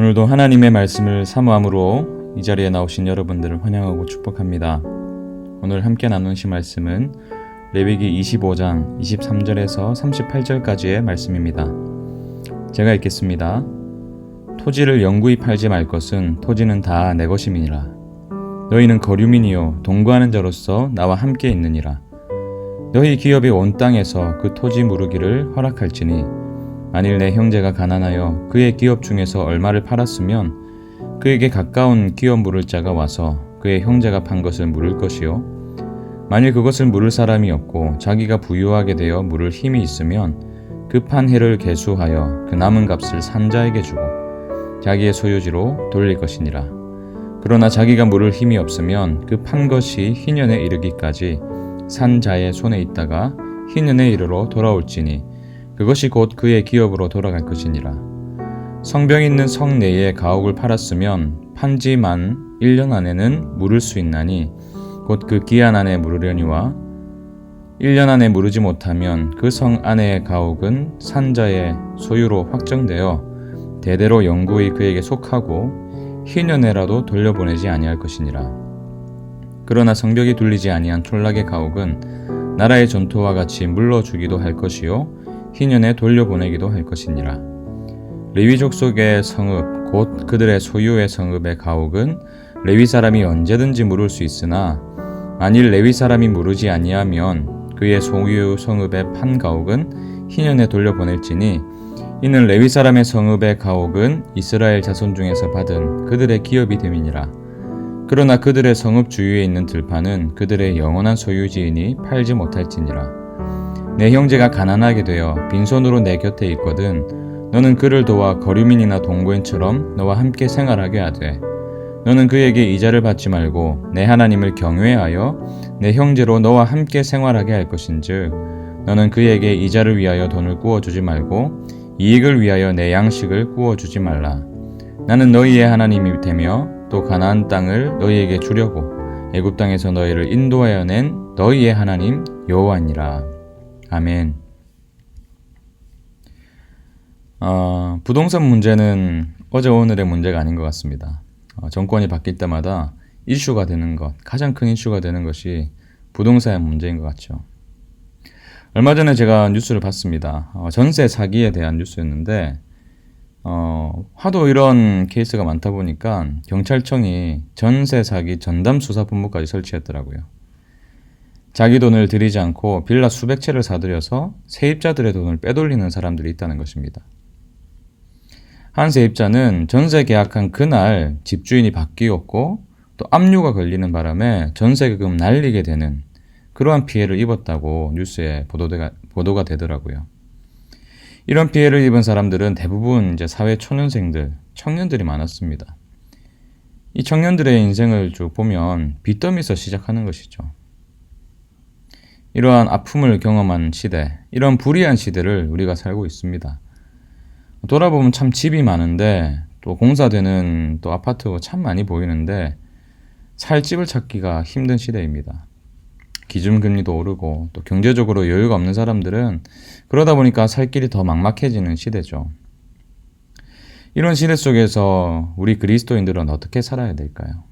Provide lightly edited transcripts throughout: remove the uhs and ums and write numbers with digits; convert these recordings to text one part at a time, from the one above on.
오늘도 하나님의 말씀을 사모함으로 이 자리에 나오신 여러분들을 환영하고 축복합니다. 오늘 함께 나누신 말씀은 레위기 25장 23절에서 38절까지의 말씀입니다. 제가 읽겠습니다. 토지를 영구히 팔지 말 것은 토지는 다 내 것임이니라. 너희는 거류민이요 동거하는 자로서 나와 함께 있느니라. 너희 기업이 온 땅에서 그 토지 무르기를 허락할지니 만일 내 형제가 가난하여 그의 기업 중에서 얼마를 팔았으면 그에게 가까운 기업 물을 자가 와서 그의 형제가 판 것을 물을 것이요 만일 그것을 물을 사람이 없고 자기가 부유하게 되어 물을 힘이 있으면 그 판 해를 계수하여 그 남은 값을 산 자에게 주고 자기의 소유지로 돌릴 것이니라. 그러나 자기가 물을 힘이 없으면 그 판 것이 희년에 이르기까지 산 자의 손에 있다가 희년에 이르러 돌아올지니 그것이 곧 그의 기업으로 돌아갈 것이니라. 성벽이 있는 성 내에 가옥을 팔았으면 판지 만 1년 안에는 물을 수 있나니 곧 그 기한 안에 물으려니와 1년 안에 물으지 못하면 그 성 안의 가옥은 산자의 소유로 확정되어 대대로 영구히 그에게 속하고 희년에라도 돌려보내지 아니할 것이니라. 그러나 성벽이 둘리지 아니한 촌락의 가옥은 나라의 전토와 같이 물러주기도 할 것이요 희년에 돌려보내기도 할 것이니라. 레위 족속의 성읍 곧 그들의 소유의 성읍의 가옥은 레위 사람이 언제든지 물을 수 있으나 만일 레위 사람이 물으지 아니하면 그의 소유 성읍의 판 가옥은 희년에 돌려보낼지니 이는 레위 사람의 성읍의 가옥은 이스라엘 자손 중에서 받은 그들의 기업이 됨이니라. 그러나 그들의 성읍 주위에 있는 들판은 그들의 영원한 소유지이니 팔지 못할지니라. 내 형제가 가난하게 되어 빈손으로 내 곁에 있거든 너는 그를 도와 거류민이나 동거인처럼 너와 함께 생활하게 하되 너는 그에게 이자를 받지 말고 내 하나님을 경외하여 내 형제로 너와 함께 생활하게 할 것인즉 너는 그에게 이자를 위하여 돈을 구워주지 말고 이익을 위하여 내 양식을 구워주지 말라. 나는 너희의 하나님이 되며 또 가나안 땅을 너희에게 주려고 애굽 땅에서 너희를 인도하여 낸 너희의 하나님 여호와니라. 아멘. 부동산 문제는 어제 오늘의 문제가 아닌 것 같습니다. 정권이 바뀔 때마다 이슈가 되는 것, 가장 큰 이슈가 되는 것이 부동산 문제인 것 같죠. 얼마 전에 제가 뉴스를 봤습니다. 전세 사기에 대한 뉴스였는데 하도 이런 케이스가 많다 보니까 경찰청이 전세 사기 전담 수사 본부까지 설치했더라고요. 자기 돈을 들이지 않고 빌라 수백 채를 사들여서 세입자들의 돈을 빼돌리는 사람들이 있다는 것입니다. 한 세입자는 전세 계약한 그날 집주인이 바뀌었고 또 압류가 걸리는 바람에 전세금 날리게 되는 그러한 피해를 입었다고 뉴스에 보도가 되더라고요. 이런 피해를 입은 사람들은 대부분 이제 사회 초년생들, 청년들이 많았습니다. 이 청년들의 인생을 쭉 보면 빚더미에서 시작하는 것이죠. 이러한 아픔을 경험한 시대, 이런 불의한 시대를 우리가 살고 있습니다. 돌아보면 참 집이 많은데 또 공사되는 또 아파트가 참 많이 보이는데 살 집을 찾기가 힘든 시대입니다. 기준금리도 오르고 또 경제적으로 여유가 없는 사람들은 그러다 보니까 살 길이 더 막막해지는 시대죠. 이런 시대 속에서 우리 그리스도인들은 어떻게 살아야 될까요?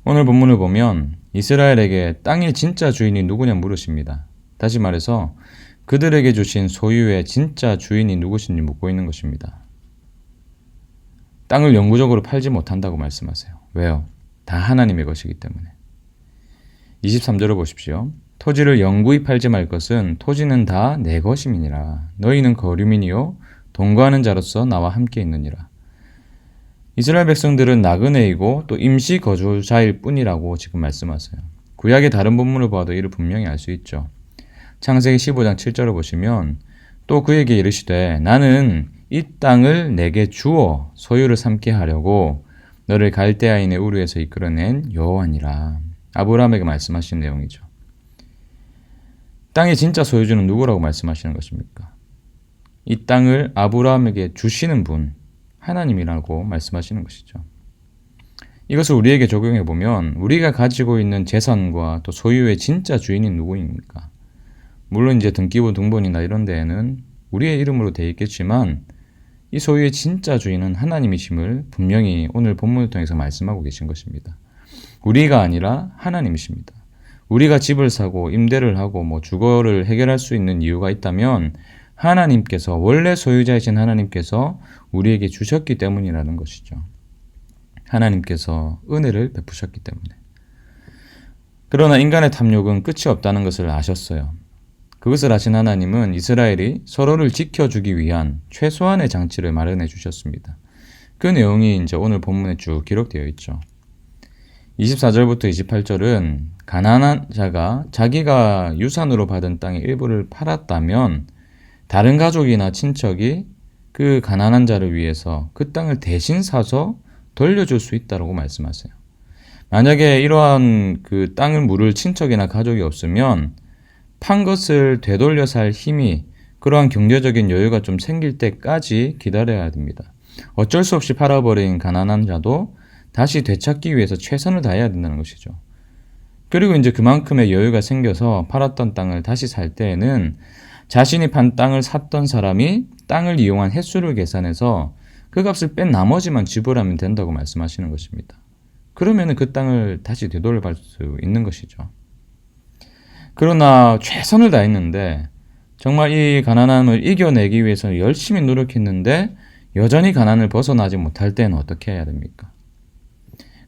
오늘 본문을 보면 이스라엘에게 땅의 진짜 주인이 누구냐 물으십니다. 다시 말해서 그들에게 주신 소유의 진짜 주인이 누구신지 묻고 있는 것입니다. 땅을 영구적으로 팔지 못한다고 말씀하세요. 왜요? 다 하나님의 것이기 때문에. 23절을 보십시오. 토지를 영구히 팔지 말 것은 토지는 다 내 것임이니라. 너희는 거류민이요 동거하는 자로서 나와 함께 있느니라. 이스라엘 백성들은 나그네이고 또 임시 거주자일 뿐이라고 지금 말씀하세요. 구약의 다른 본문을 봐도 이를 분명히 알 수 있죠. 창세기 15장 7절을 보시면 또 그에게 이르시되 나는 이 땅을 내게 주어 소유를 삼게 하려고 너를 갈대아인의 우르에서 이끌어낸 여호와니라. 아브라함에게 말씀하신 내용이죠. 땅의 진짜 소유주는 누구라고 말씀하시는 것입니까? 이 땅을 아브라함에게 주시는 분, 하나님이라고 말씀하시는 것이죠. 이것을 우리에게 적용해 보면 우리가 가지고 있는 재산과 또 소유의 진짜 주인이 누구입니까? 물론 이제 등기부 등본이나 이런 데에는 우리의 이름으로 되어 있겠지만 이 소유의 진짜 주인은 하나님이심을 분명히 오늘 본문을 통해서 말씀하고 계신 것입니다. 우리가 아니라 하나님이십니다. 우리가 집을 사고 임대를 하고 주거를 해결할 수 있는 이유가 있다면 하나님께서, 원래 소유자이신 하나님께서 우리에게 주셨기 때문이라는 것이죠. 하나님께서 은혜를 베푸셨기 때문에. 그러나 인간의 탐욕은 끝이 없다는 것을 아셨어요. 그것을 아신 하나님은 이스라엘이 서로를 지켜주기 위한 최소한의 장치를 마련해 주셨습니다. 그 내용이 이제 오늘 본문에 쭉 기록되어 있죠. 24절부터 28절은 가난한 자가 자기가 유산으로 받은 땅의 일부를 팔았다면 다른 가족이나 친척이 그 가난한 자를 위해서 그 땅을 대신 사서 돌려줄 수 있다고 말씀하세요. 만약에 이러한 그 땅을 물을 친척이나 가족이 없으면 판 것을 되돌려 살 힘이, 그러한 경제적인 여유가 좀 생길 때까지 기다려야 됩니다. 어쩔 수 없이 팔아버린 가난한 자도 다시 되찾기 위해서 최선을 다해야 된다는 것이죠. 그리고 이제 그만큼의 여유가 생겨서 팔았던 땅을 다시 살 때에는 자신이 판 땅을 샀던 사람이 땅을 이용한 횟수를 계산해서 그 값을 뺀 나머지만 지불하면 된다고 말씀하시는 것입니다. 그러면 그 땅을 다시 되돌려받을 수 있는 것이죠. 그러나 최선을 다했는데, 정말 이 가난함을 이겨내기 위해서 열심히 노력했는데 여전히 가난을 벗어나지 못할 때는 어떻게 해야 됩니까?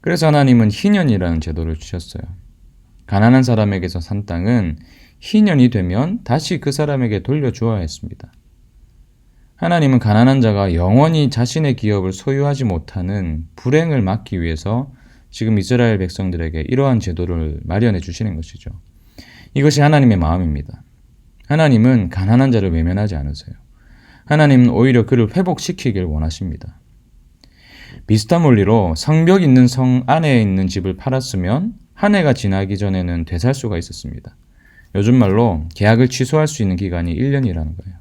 그래서 하나님은 희년이라는 제도를 주셨어요. 가난한 사람에게서 산 땅은 희년이 되면 다시 그 사람에게 돌려주어야 했습니다. 하나님은 가난한 자가 영원히 자신의 기업을 소유하지 못하는 불행을 막기 위해서 지금 이스라엘 백성들에게 이러한 제도를 마련해 주시는 것이죠. 이것이 하나님의 마음입니다. 하나님은 가난한 자를 외면하지 않으세요. 하나님은 오히려 그를 회복시키길 원하십니다. 비슷한 원리로 성벽 있는 성 안에 있는 집을 팔았으면 한 해가 지나기 전에는 되살 수가 있었습니다. 요즘 말로 계약을 취소할 수 있는 기간이 1년이라는 거예요.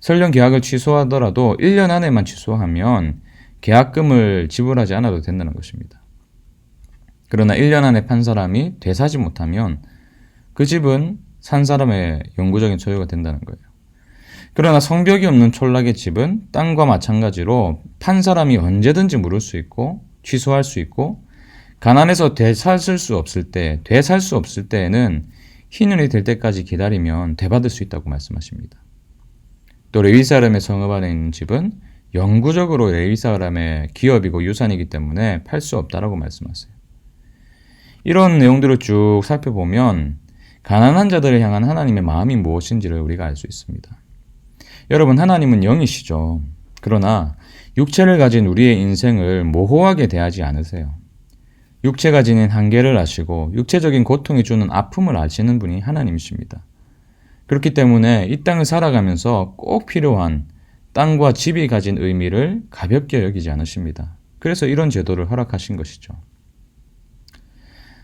설령 계약을 취소하더라도 1년 안에만 취소하면 계약금을 지불하지 않아도 된다는 것입니다. 그러나 1년 안에 판 사람이 되사지 못하면 그 집은 산 사람의 영구적인 소유가 된다는 거예요. 그러나 성벽이 없는 촌락의 집은 땅과 마찬가지로 판 사람이 언제든지 물을 수 있고 취소할 수 있고, 가난해서 되살 수 없을 때에는 희년이 될 때까지 기다리면 되받을 수 있다고 말씀하십니다. 또 레위 사람의 성읍 안에 있는 집은 영구적으로 레위 사람의 기업이고 유산이기 때문에 팔 수 없다라고 말씀하세요. 이런 내용들을 쭉 살펴보면 가난한 자들을 향한 하나님의 마음이 무엇인지를 우리가 알 수 있습니다. 여러분, 하나님은 영이시죠. 그러나 육체를 가진 우리의 인생을 모호하게 대하지 않으세요. 육체가 지닌 한계를 아시고 육체적인 고통이 주는 아픔을 아시는 분이 하나님이십니다. 그렇기 때문에 이 땅을 살아가면서 꼭 필요한 땅과 집이 가진 의미를 가볍게 여기지 않으십니다. 그래서 이런 제도를 허락하신 것이죠.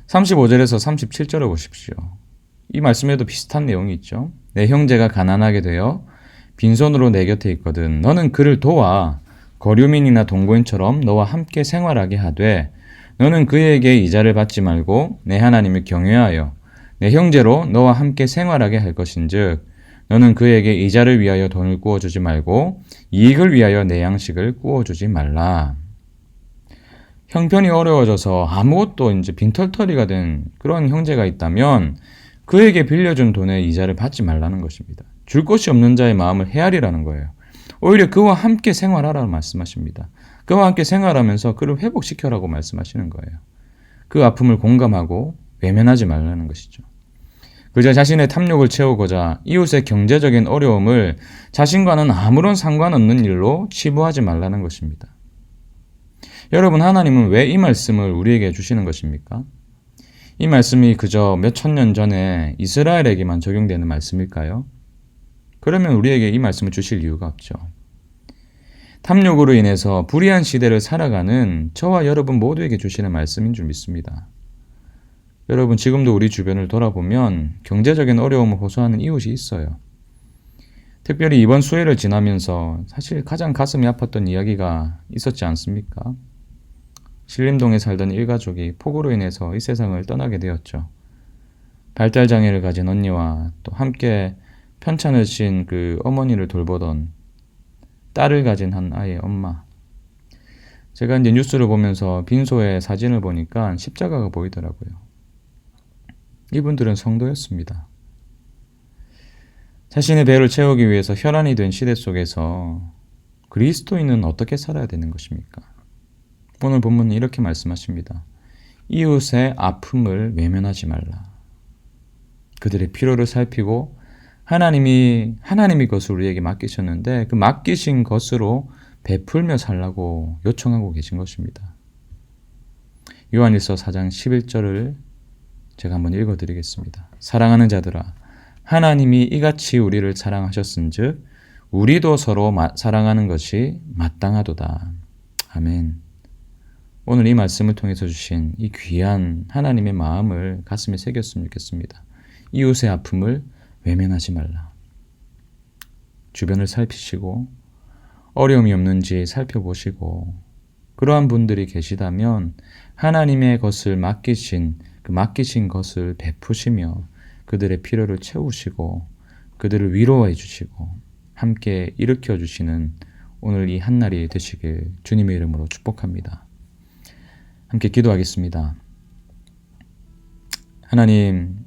35절에서 37절을 보십시오. 이 말씀에도 비슷한 내용이 있죠. 내 형제가 가난하게 되어 빈손으로 내 곁에 있거든 너는 그를 도와 거류민이나 동거인처럼 너와 함께 생활하게 하되 너는 그에게 이자를 받지 말고 내 하나님을 경외하여 내 형제로 너와 함께 생활하게 할 것인즉 너는 그에게 이자를 위하여 돈을 구워주지 말고 이익을 위하여 내 양식을 구워주지 말라. 형편이 어려워져서 아무것도 이제 빈털터리가 된 그런 형제가 있다면 그에게 빌려준 돈의 이자를 받지 말라는 것입니다. 줄 것이 없는 자의 마음을 헤아리라는 거예요. 오히려 그와 함께 생활하라고 말씀하십니다. 그와 함께 생활하면서 그를 회복시켜라고 말씀하시는 거예요. 그 아픔을 공감하고 외면하지 말라는 것이죠. 그저 자신의 탐욕을 채우고자 이웃의 경제적인 어려움을 자신과는 아무런 상관없는 일로 치부하지 말라는 것입니다. 여러분, 하나님은 왜 이 말씀을 우리에게 주시는 것입니까? 이 말씀이 그저 몇 천년 전에 이스라엘에게만 적용되는 말씀일까요? 그러면 우리에게 이 말씀을 주실 이유가 없죠. 탐욕으로 인해서 불의한 시대를 살아가는 저와 여러분 모두에게 주시는 말씀인 줄 믿습니다. 여러분, 지금도 우리 주변을 돌아보면 경제적인 어려움을 호소하는 이웃이 있어요. 특별히 이번 수해를 지나면서 사실 가장 가슴이 아팠던 이야기가 있었지 않습니까? 신림동에 살던 일가족이 폭우로 인해서 이 세상을 떠나게 되었죠. 발달장애를 가진 언니와 또 함께 편찮으신 그 어머니를 돌보던 딸을 가진 한 아이의 엄마. 제가 이제 뉴스를 보면서 빈소의 사진을 보니까 십자가가 보이더라고요. 이분들은 성도였습니다. 자신의 배를 채우기 위해서 혈안이 된 시대 속에서 그리스도인은 어떻게 살아야 되는 것입니까? 오늘 본문은 이렇게 말씀하십니다. 이웃의 아픔을 외면하지 말라. 그들의 필요를 살피고 하나님이 것을 우리에게 맡기셨는데 그 맡기신 것으로 베풀며 살라고 요청하고 계신 것입니다. 요한일서 4장 11절을 제가 한번 읽어드리겠습니다. 사랑하는 자들아, 하나님이 이같이 우리를 사랑하셨은즉 우리도 서로 사랑하는 것이 마땅하도다. 아멘. 오늘 이 말씀을 통해서 주신 이 귀한 하나님의 마음을 가슴에 새겼으면 좋겠습니다. 이웃의 아픔을 외면하지 말라. 주변을 살피시고 어려움이 없는지 살펴보시고 그러한 분들이 계시다면 하나님의 것을 맡기신 것을 베푸시며 그들의 필요를 채우시고 그들을 위로해 주시고 함께 일으켜 주시는 오늘 이 한날이 되시길 주님의 이름으로 축복합니다. 함께 기도하겠습니다. 하나님,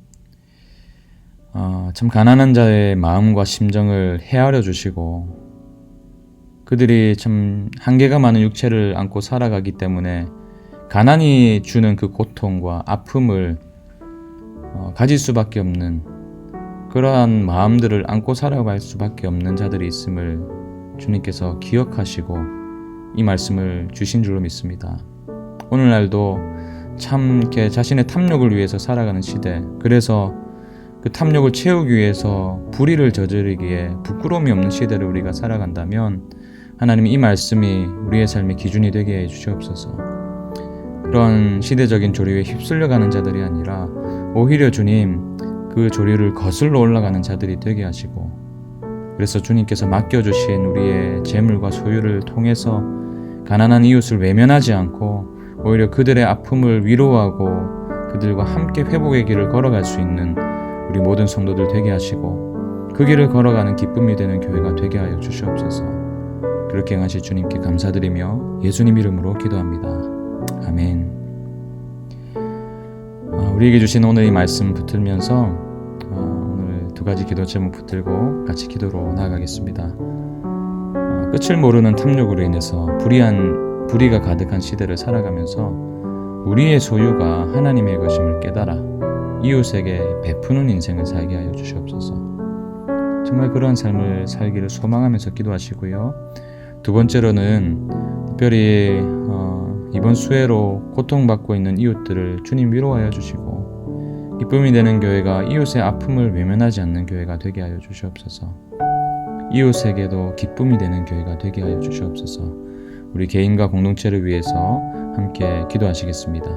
참 가난한 자의 마음과 심정을 헤아려 주시고 그들이 참 한계가 많은 육체를 안고 살아가기 때문에 가난이 주는 그 고통과 아픔을 가질 수밖에 없는 그러한 마음들을 안고 살아갈 수밖에 없는 자들이 있음을 주님께서 기억하시고 이 말씀을 주신 줄로 믿습니다. 오늘날도 참 이렇게 자신의 탐욕을 위해서 살아가는 시대, 그래서 그 탐욕을 채우기 위해서 불의를 저지르기에 부끄러움이 없는 시대를 우리가 살아간다면 하나님 이 말씀이 우리의 삶의 기준이 되게 해 주시옵소서. 그런 시대적인 조류에 휩쓸려가는 자들이 아니라 오히려 주님 그 조류를 거슬러 올라가는 자들이 되게 하시고 그래서 주님께서 맡겨주신 우리의 재물과 소유를 통해서 가난한 이웃을 외면하지 않고 오히려 그들의 아픔을 위로하고 그들과 함께 회복의 길을 걸어갈 수 있는 우리 모든 성도들 되게 하시고 그 길을 걸어가는 기쁨이 되는 교회가 되게 하여 주시옵소서. 그렇게 행하실 주님께 감사드리며 예수님 이름으로 기도합니다. 아멘. 우리에게 주신 오늘 이 말씀 붙들면서 오늘 두 가지 기도 제목 붙들고 같이 기도로 나아가겠습니다. 끝을 모르는 탐욕으로 인해서 불의가 가득한 시대를 살아가면서 우리의 소유가 하나님의 것임을 깨달아 이웃에게 베푸는 인생을 살게 하여 주시옵소서. 정말 그러한 삶을 살기를 소망하면서 기도하시고요. 두 번째로는 특별히 이번 수해로 고통받고 있는 이웃들을 주님 위로하여 주시고 기쁨이 되는 교회가 이웃의 아픔을 외면하지 않는 교회가 되게 하여 주시옵소서. 이웃에게도 기쁨이 되는 교회가 되게 하여 주시옵소서. 우리 개인과 공동체를 위해서 함께 기도하시겠습니다.